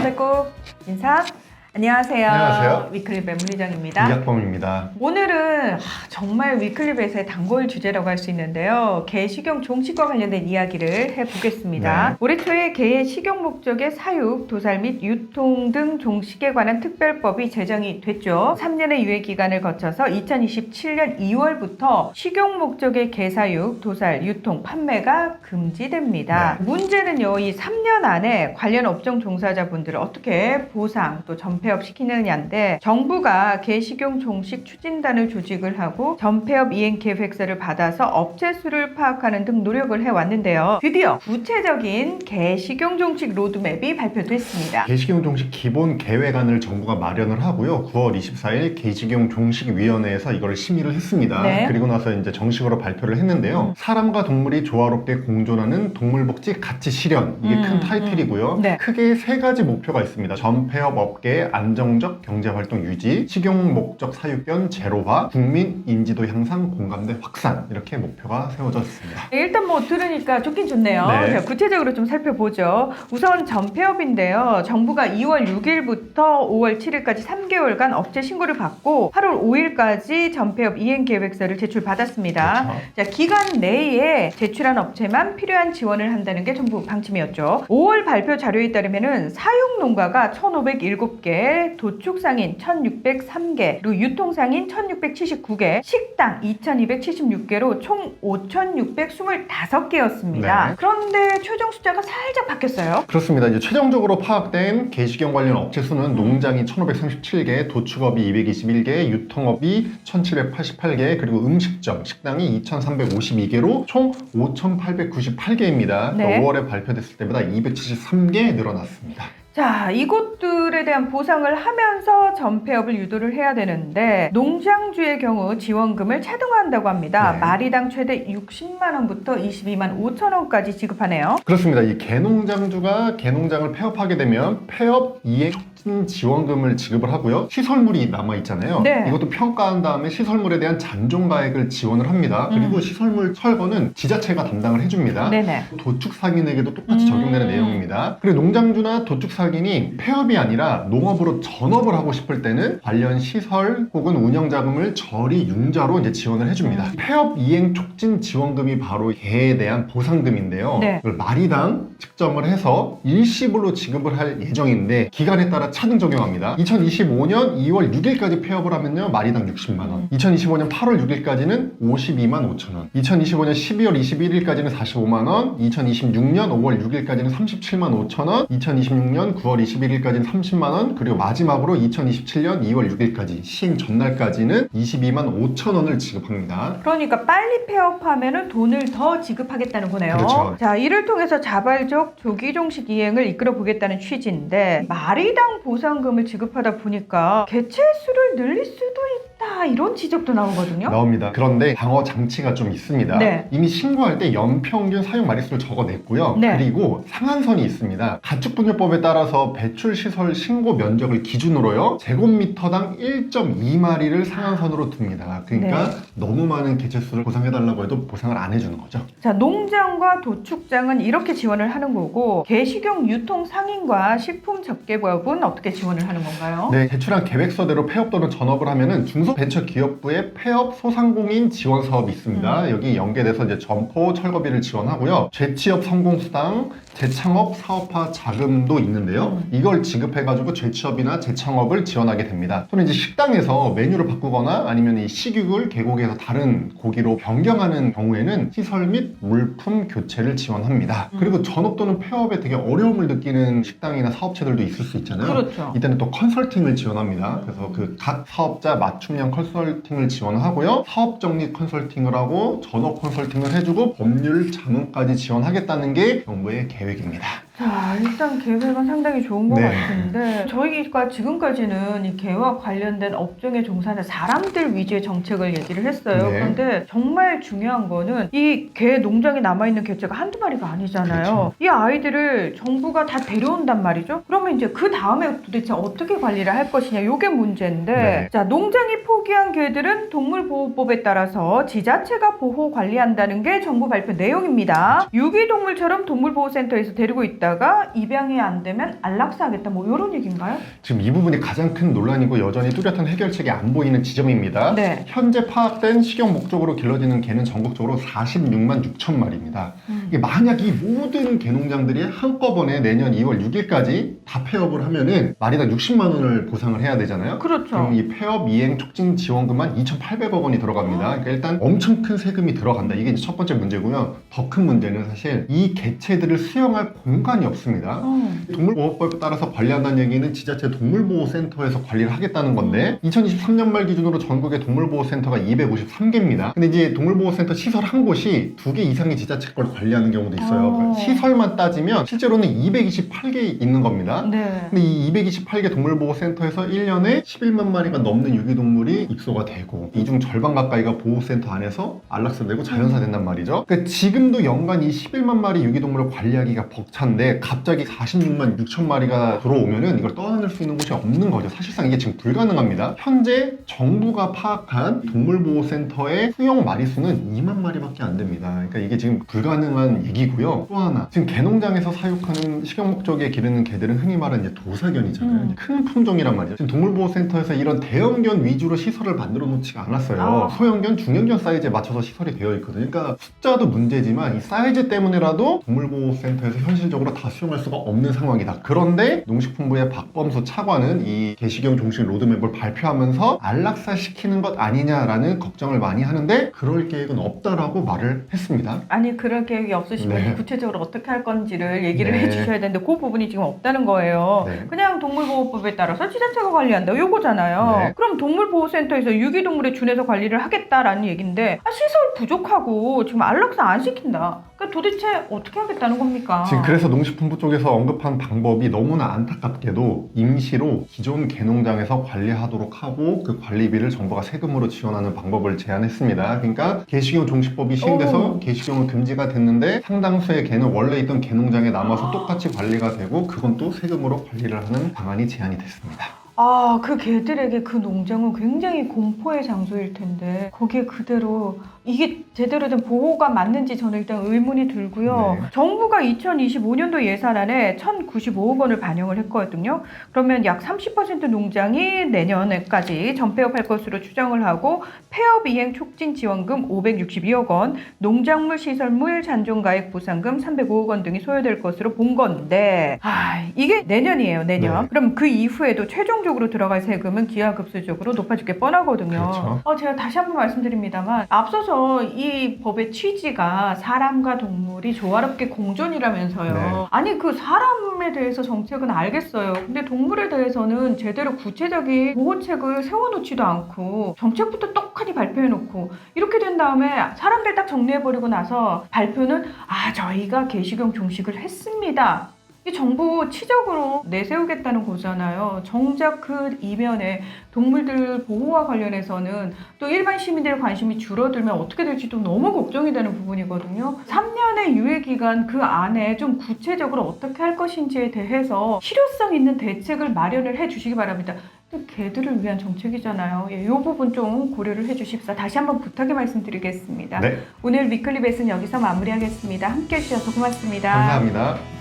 배꼽 인사. 안녕하세요. 안녕하세요. 위클립의 문희정입니다. 이학범입니다. 오늘은 정말 위클립에서의 단골 주제라고 할 수 있는데요. 개 식용 종식과 관련된 이야기를 해보겠습니다. 네. 올해 초에 개의 식용 목적의 사육, 도살 및 유통 등 종식에 관한 특별법이 제정이 됐죠. 3년의 유예 기간을 거쳐서 2027년 2월부터 식용 목적의 개 사육, 도살, 유통, 판매가 금지됩니다. 문제는요, 이 3년 안에 관련 업종 종사자분들을 어떻게 보상 또 전폐업 시키느냐인데, 정부가 개 식용 종식 추진단을 조직을 하고 전폐업 이행 계획서를 받아서 업체 수를 파악하는 등 노력을 해왔는데요. 드디어 구체적인 개 식용 종식 로드맵이 발표됐습니다. 개식용 종식 기본 계획안을 정부가 마련을 하고요. 9월 24일 개식용 종식위원회에서 이걸 심의를 했습니다. 네. 그리고 나서 이제 정식으로 발표를 했는데요. 사람과 동물이 조화롭게 공존하는 동물복지 가치 실현, 이게 큰 타이틀이고요. 네. 크게 세 가지 목표가 있습니다. 전폐업 업계의 안정적 경제활동 유지, 식용 목적 사육견 제로화, 국민 인지도 향상, 공감대 확산, 이렇게 목표가 세워졌습니다. 일단 뭐 들으니까 좋긴 좋네요. 네. 자, 구체적으로 좀 살펴보죠. 우선 전폐업인데요. 정부가 2월 6일부터 5월 7일까지 3개월간 업체 신고를 받고 8월 5일까지 전폐업 이행 계획서를 제출받았습니다. 그렇죠. 자, 기간 내에 제출한 업체만 필요한 지원을 한다는 게 정부 방침이었죠. 5월 발표 자료에 따르면은 사육 농가가 1,507개, 도축 상인 1,603개, 그리고 유통 상인 1,679개, 식당 2,276개로 총 5,625개였습니다. 네. 그런데 최종 숫자가 살짝 바뀌었어요. 그렇습니다. 이제 최종적으로 파악된 개식용 관련 업체 수는 농장이 1,537개, 도축업이 221개, 유통업이 1,788개, 그리고 음식점, 식당이 2,352개로 총 5,898개입니다. 네. 5월에 발표됐을 때보다 273개 늘어났습니다. 자, 이곳들에 대한 보상을 하면서 전폐업을 유도를 해야 되는데, 농장주의 경우 지원금을 차등화한다고 합니다. 네. 마리당 최대 60만 원부터 22만 5천 원까지 지급하네요. 그렇습니다. 이 개농장주가 개농장을 폐업하게 되면 폐업 이행 촉진 지원금을 지급을 하고요. 시설물이 남아 있잖아요. 네. 이것도 평가한 다음에 시설물에 대한 잔존가액을 지원을 합니다. 그리고 시설물 철거는 지자체가 담당을 해줍니다. 네네. 도축 상인에게도 똑같이 적용되는 내용입니다. 그리고 농장주나 도축 상인이 폐업이 아니라 농업으로 전업을 하고 싶을 때는 관련 시설 혹은 운영 자금을 저리 융자로 이제 지원을 해줍니다. 폐업 이행 촉진 지원금이 바로 개에 대한 보상금인데요. 네. 이걸 마리당 측정을 해서 일시불로 지급을 할 예정인데 기간에 따라 차등 적용합니다. 2025년 2월 6일까지 폐업을 하면요, 마리당 60만 원. 2025년 8월 6일까지는 52만 5천 원. 2025년 12월 21일까지는 45만 원. 2026년 5월 6일까지는 37만 5천 원. 2026년 9월 21일까지는 30만 원. 그리고 마지막으로 2027년 2월 6일까지 시행 전날까지는 22만 5천 원을 지급합니다. 그러니까 빨리 폐업하면은 돈을 더 지급하겠다는 거네요. 그렇죠. 자, 이를 통해서 자발적 조기 종식 이행을 이끌어 보겠다는 취지인데, 마리당 보상금을 지급하다 보니까 개체 수를 늘릴 수도 있다, 이런 지적도 나오거든요. 나옵니다. 그런데 방어 장치가 좀 있습니다. 네. 이미 신고할 때 연평균 사용 마리수를 적어냈고요. 네. 그리고 상한선이 있습니다. 가축분유법에 따라서 배출시설 신고 면적을 기준으로요, 제곱미터당 1.2마리를 상한선으로 둡니다. 그러니까 네. 너무 많은 개체수를 보상해달라고 해도 보상을 안 해주는 거죠. 자, 농장과 도축장은 이렇게 지원을 하는 거고, 개식용 유통 상인과 식품 접객업은 어떻게 지원을 하는 건가요? 네, 제출한 계획서대로 폐업 또는 전업을 하면은 중소벤처기업부의 폐업 소상공인 지원 사업이 있습니다. 여기 연계돼서 이제 점포 철거비를 지원하고요. 재취업 성공수당, 재창업 사업화 자금도 있는데요. 이걸 지급해가지고 재취업이나 재창업을 지원하게 됩니다. 또는 이제 식당에서 메뉴를 바꾸거나 아니면 이 식육을 계곡에서 다른 고기로 변경하는 경우에는 시설 및 물품 교체를 지원합니다. 그리고 전업 또는 폐업에 되게 어려움을 느끼는 식당이나 사업체들도 있을 수 있잖아요. 그렇죠. 이때는 또 컨설팅을 지원합니다. 그래서 그 각 사업자 맞춤형 컨설팅을 지원하고요. 사업 정리 컨설팅을 하고 전업 컨설팅을 해주고 법률 자문까지 지원하겠다는 게 정부의 계획입니다. 자, 일단 계획은 상당히 좋은 것 네. 같은데, 저희가 지금까지는 이 개와 관련된 업종에 종사하는 사람들 위주의 정책을 얘기를 했어요. 네. 그런데 정말 중요한 거는 이 개 농장에 남아있는 개체가 한두 마리가 아니잖아요. 그렇죠. 이 아이들을 정부가 다 데려온단 말이죠. 그러면 이제 그 다음에 도대체 어떻게 관리를 할 것이냐, 이게 문제인데, 네. 자, 농장이 포기한 개들은 동물보호법에 따라서 지자체가 보호 관리한다는 게 정부 발표 내용입니다. 유기동물처럼 동물보호센터에서 데리고 있다. 있다가 입양이 안 되면 안락사하겠다 뭐 이런 얘기인가요? 지금 이 부분이 가장 큰 논란이고 여전히 뚜렷한 해결책이 안 보이는 지점입니다. 네. 현재 파악된 식용 목적으로 길러지는 개는 전국적으로 46만 6천 마리입니다. 이게 만약 이 모든 개농장들이 한꺼번에 내년 2월 6일까지 다 폐업을 하면은 마리당 60만 원을 보상을 해야 되잖아요. 그렇죠. 그럼 이 폐업 이행 촉진 지원금만 2,800억 원이 들어갑니다. 그러니까 일단 엄청 큰 세금이 들어간다. 이게 이제 첫 번째 문제고요. 더 큰 문제는 사실 이 개체들을 수용할 공간이 없습니다. 동물보호법에 따라서 관리한다는 얘기는 지자체 동물보호센터에서 관리를 하겠다는 건데 2023년 말 기준으로 전국의 동물보호센터가 253개입니다. 근데 이제 동물보호센터 시설 한 곳이 2개 이상의 지자체 걸 관리하는 경우도 있어요. 그러니까 시설만 따지면 실제로는 228개 있는 겁니다. 네. 근데 이 228개 동물보호센터에서 1년에 11만 마리가 넘는 유기동물이 입소가 되고 이 중 절반 가까이가 보호센터 안에서 안락사되고 자연사된단 말이죠. 그러니까 지금도 연간 이 11만 마리 유기동물을 관리하기가 벅찬데 갑자기 46만 6천 마리가 들어오면은 이걸 떠안을 수 있는 곳이 없는 거죠. 사실상 이게 지금 불가능합니다. 현재 정부가 파악한 동물보호센터의 수용 마리수는 2만 마리밖에 안 됩니다. 그러니까 이게 지금 불가능한 얘기고요. 또 하나, 지금 개농장에서 사육하는 식용 목적에 기르는 개들은 흔히 말하는 이제 도사견이잖아요. 큰 품종이란 말이죠. 지금 동물보호센터에서 이런 대형견 위주로 시설을 만들어 놓지가 않았어요. 소형견, 중형견 사이즈에 맞춰서 시설이 되어 있거든요. 그러니까 숫자도 문제지만 이 사이즈 때문에라도 동물보호센터에서 현실적으로 다 수용할 수가 없는 상황이다. 그런데 농식품부의 박범수 차관은 이 개식용 종식 로드맵을 발표하면서 안락사 시키는 것 아니냐라는 걱정을 많이 하는데 그럴 계획은 없다라고 말을 했습니다. 아니 그럴 계획이 없으시면 네. 구체적으로 어떻게 할 건지를 얘기를 네. 해주셔야 되는데 그 부분이 지금 없다는 거예요. 네. 그냥 동물보호법에 따라서 지자체가 관리한다 요거잖아요. 네. 그럼 동물보호센터에서 유기동물에 준해서 관리를 하겠다라는 얘기인데 시설 부족하고 지금 안락사 안 시킨다. 그러니까 도대체 어떻게 하겠다는 겁니까? 지금 그래서 농식품부 쪽에서 언급한 방법이 너무나 안타깝게도 임시로 기존 개농장에서 관리하도록 하고 그 관리비를 정부가 세금으로 지원하는 방법을 제안했습니다. 그러니까 개식용 종식법이 시행돼서 개식용은 금지가 됐는데 상당수의 개는 원래 있던 개농장에 남아서 똑같이 관리가 되고 그건 또 세금으로 관리를 하는 방안이 제안이 됐습니다. 그 개들에게 그 농장은 굉장히 공포의 장소일 텐데 거기에 그대로 이게 제대로 된 보호가 맞는지 저는 일단 의문이 들고요. 네. 정부가 2025년도 예산안에 1,095억 원을 반영을 했거든요. 그러면 약 30% 농장이 내년에까지 전폐업할 것으로 추정을 하고 폐업 이행 촉진 지원금 562억 원, 농작물 시설물 잔존가액 보상금 305억 원 등이 소요될 것으로 본 건데 이게 내년이에요. 내년. 네. 그럼 그 이후에도 최종적으로 들어갈 세금은 기하급수적으로 높아질 게 뻔하거든요. 그렇죠. 제가 다시 한번 말씀드립니다만 앞서서 이 법의 취지가 사람과 동물이 조화롭게 공존이라면서요. 네. 아니 그 사람에 대해서 정책은 알겠어요. 근데 동물에 대해서는 제대로 구체적인 보호책을 세워놓지도 않고 정책부터 똑하니 발표해놓고 이렇게 된 다음에 사람들 딱 정리해버리고 나서 발표는 저희가 개식용 종식을 했습니다. 이 정부 치적으로 내세우겠다는 거잖아요. 정작 그 이면에 동물들 보호와 관련해서는 또 일반 시민들의 관심이 줄어들면 어떻게 될지도 너무 걱정이 되는 부분이거든요. 3년의 유예기간 그 안에 좀 구체적으로 어떻게 할 것인지에 대해서 실효성 있는 대책을 마련을 해 주시기 바랍니다. 개들을 위한 정책이잖아요. 이 부분 좀 고려를 해주십사. 다시 한번 부탁의 말씀드리겠습니다. 네. 오늘 위클리 벳은 여기서 마무리하겠습니다. 함께해 주셔서 고맙습니다. 감사합니다.